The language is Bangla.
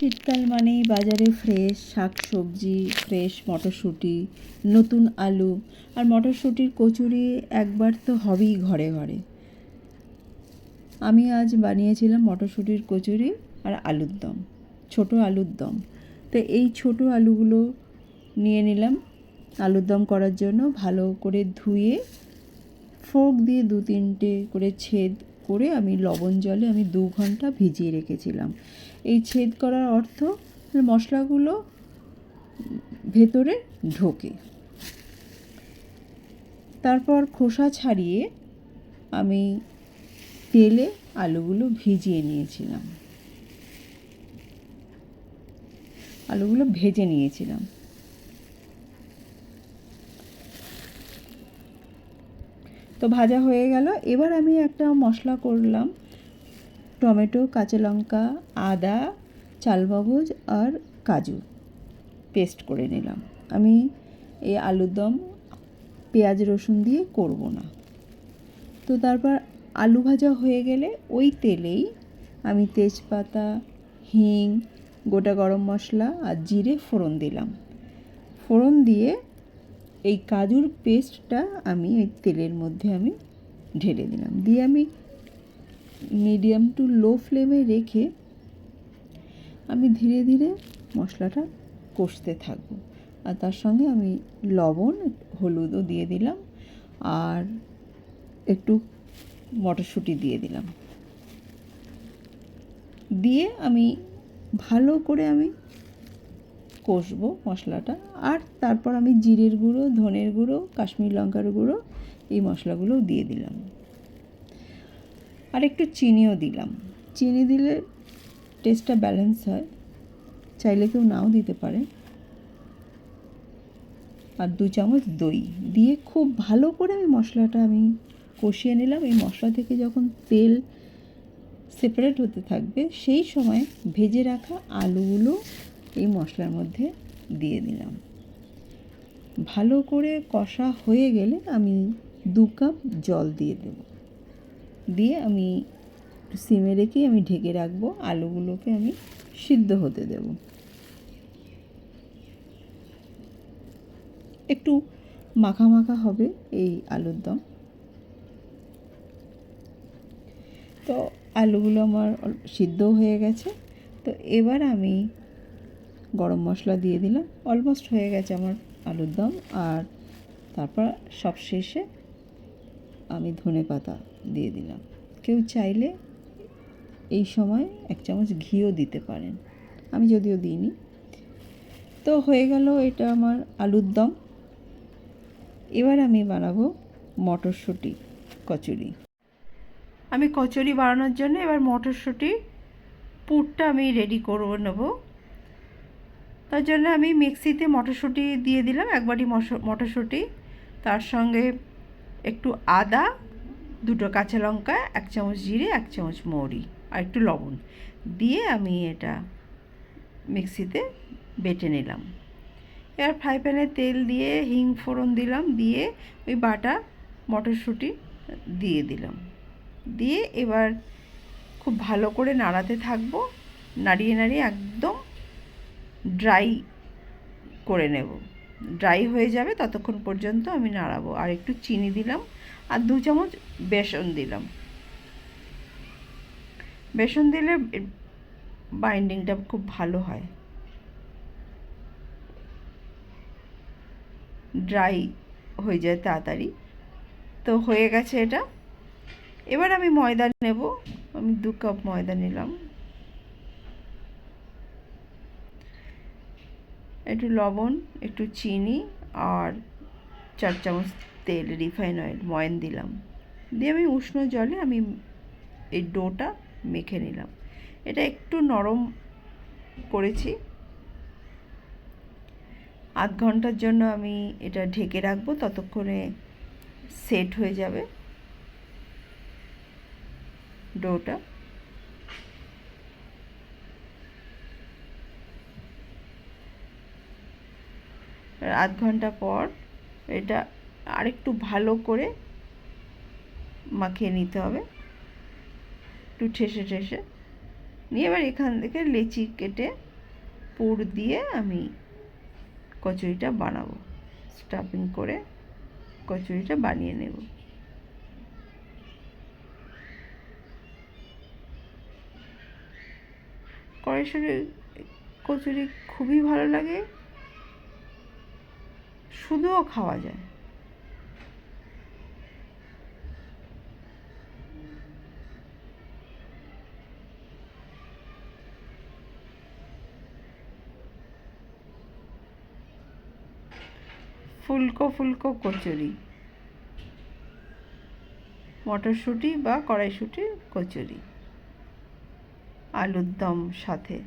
শীতকাল মানেই বাজারে ফ্রেশ শাক সবজি, ফ্রেশ মটরশুঁটি, নতুন আলু আর মটরশুঁটির কচুরি একবার তো হবেই ঘরে ঘরে। আমি আজ বানিয়েছিলাম মটরশুঁটির কচুরি আর আলুর দম, ছোটো আলুর দম। তো এই ছোটো আলুগুলো নিয়ে নিলাম আলুর দম করার জন্য। ভালো করে ধুয়ে ফোর্ক দিয়ে 2-3টে করে ছেদ করে আমি লবণ জলে 2 ঘন্টা ভিজিয়ে রেখেছিলাম। এই ছেদ করার অর্থ মশলাগুলো ভেতরে ঢোকে। তারপর খোসা ছাড়িয়ে আমি তেলে আলুগুলো ভিজিয়ে নিয়েছিলাম, আলুগুলো ভেজে নিয়েছিলাম। তো ভাজা হয়ে গেল। এবার আমি একটা মশলা করলাম, টমেটো, কাঁচা লঙ্কা, আদা, চালমগজ আর কাজু পেস্ট করে নিলাম। আমি এই আলুর দম পেঁয়াজ রসুন দিয়ে করব না। তো তারপর আলু ভাজা হয়ে গেলে ওই তেলেই আমি তেজপাতা, হিং, গোটা গরম মশলা আর জিরে ফোড়ন দিলাম। ফোড়ন দিয়ে এই কাজুর পেস্টটা আমি এই তেলের মধ্যে আমি ঢেলে দিলাম। দিয়ে আমি মিডিয়াম টু লো ফ্লেমে রেখে আমি ধীরে ধীরে মশলাটা কষতে থাকবো। আর তার সঙ্গে আমি লবণ, হলুদও দিয়ে দিলাম আর একটু মটরশুঁটি দিয়ে দিলাম। দিয়ে আমি ভালো করে আমি কষবো মশলাটা। আর তারপর আমি জিরের গুঁড়ো, ধনের গুঁড়ো, কাশ্মীরি লঙ্কার গুঁড়ো এই মশলাগুলোও দিয়ে দিলাম। আর একটু চিনিও দিলাম। চিনি দিলে টেস্টটা ব্যালেন্স হয়, চাইলে কেউ নাও দিতে পারে। আর 2 চামচ দই দিয়ে খুব ভালো করে আমি মশলাটা আমি কষিয়ে নিলাম। এই মশলা থেকে যখন তেল সেপারেট হতে থাকবে সেই সময় ভেজে রাখা আলুগুলো এই মশলার মধ্যে দিয়ে দিলাম। ভালো করে কষা হয়ে গেলে আমি 2 কাপ জল দিয়ে দেব। দিয়ে আমি সিমে রেখে আমি ঢেকে রাখবো। আলুগুলোকে আমি সিদ্ধ হতে দেব। একটু মাখা মাখা হবে এই আলুর দম। তো আলুগুলো আমার সিদ্ধও হয়ে গেছে। তো এবার আমি গরম মশলা দিয়ে দিলাম। অলমোস্ট হয়ে গেছে আমার আলুর দম। আর তারপর সবশেষে আমি ধনেপাতা দিয়ে দিলাম। কেউ চাইলে এই সময় 1 চামচ ঘিও দিতে পারেন, আমি যদিও দিইনি। তো হয়ে গেল এটা আমার আলুর দম। এবার আমি বানাবো মটরশুঁটি কচুরি। আমি কচুরি বানানোর জন্য এবার মটরশুঁটি পুরটা আমি রেডি করে নেব। তার জন্য আমি মিক্সিতে মটরশুঁটি দিয়ে দিলাম, 1 বাটি মটরশুঁটি। তার সঙ্গে একটু আদা, 2টো কাঁচা লঙ্কা, 1 চামচ জিরে, 1 চামচ মৌরি আর একটু লবণ দিয়ে আমি এটা মিক্সিতে বেটে নিলাম। এবার ফ্রাই প্যানে তেল দিয়ে হিং ফোড়ন দিলাম, দিয়ে ওই বাটা মটরশুঁটি দিয়ে দিলাম। দিয়ে এবার খুব ভালো করে নাড়াতে থাকবো, নাড়িয়ে নাড়িয়ে একদম ড্রাই করে নেব। ড্রাই হয়ে যাবে ততক্ষণ পর্যন্ত আমি নাড়াবো। আর একটু চিনি দিলাম আর 2 চামচ বেসন দিলাম। বেসন দিলে বাইন্ডিংটা খুব ভালো হয়, ড্রাই হয়ে যায় তাড়াতাড়ি। তো হয়ে গেছে এটা। এবার আমি ময়দা নেব। আমি 2 কাপ ময়দা নিলাম, একটু লবণ, একটু চিনি আর 4 চামচ তেল, রিফাইন অয়েল, ময়ান দিলাম। দিয়ে আমি উষ্ণ জলে আমি এই ডোটা মেখে নিলাম। এটা একটু নরম করেছি। আধ ঘন্টার জন্য আমি এটা ঢেকে রাখবো, ততক্ষণে সেট হয়ে যাবে ডোটা। আধ ঘন্টা পর এটা আরেকটু ভালো করে মাখিয়ে নিতে হবে, একটু ঠেসে ঠেসে নিয়ে। এবার এখান থেকে লেচি কেটে পুর দিয়ে আমি কচুরিটা বানাবো, স্টাফিং করে কচুরিটা বানিয়ে নেব। কড়াইশুঁটি কচুরি খুবই ভালো লাগে, শুধুও খাওয়া যায়। ফুলকো ফুলকো কচুরি, মটরশুঁটি বা কড়াইশুঁটির কচুরি, আলুর দম সাথে।